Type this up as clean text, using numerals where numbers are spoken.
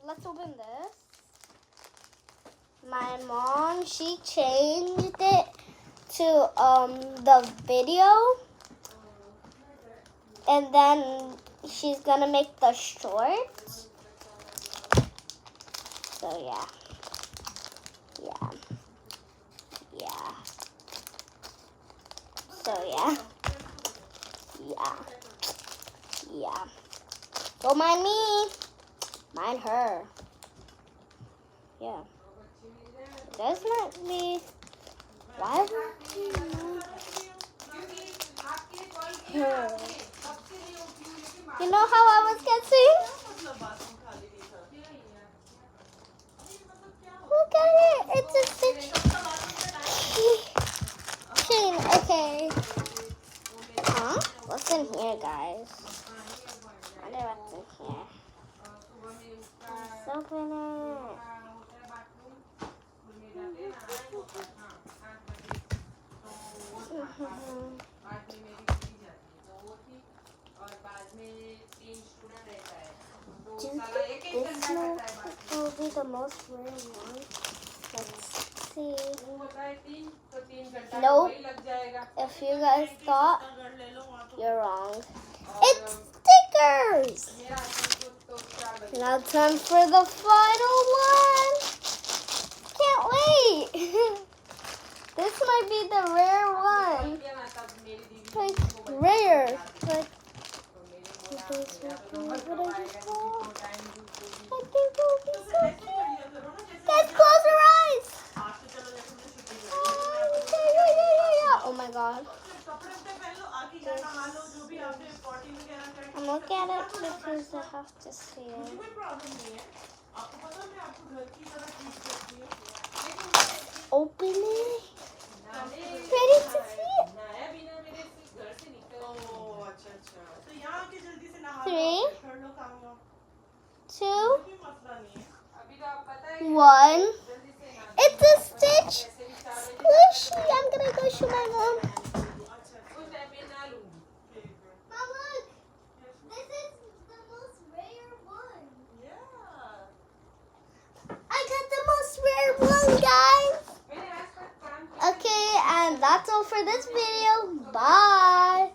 let's open this. My mom, she changed it to the video, and then she's gonna make the shorts. So yeah. So yeah. Don't mind me. Mind her. Yeah. Does not be. Why would you mind her? You know how I was guessing? Look at it. It's a stitch. Chain. Okay. Huh? What's in here, guys? I wonder what's in here. Let's open it. Do you think this will be the most rare one? Let's see. Nope. If you guys thought, you're wrong. It's stickers! Now time for the final one! Can't wait! This might be the rare one. Like, rare. Like, what I just bought. I think it will be so cute. Guys, close your eyes! Oh my god. I'm looking at it because I have to see it. Open it. Ready to see it? 3, 2, 1. It's a Stitch squishy. I'm gonna go show my mom. Mom, look. This is the most rare one. Yeah. I got the most rare one, guys. Okay, and that's all for this video. Bye.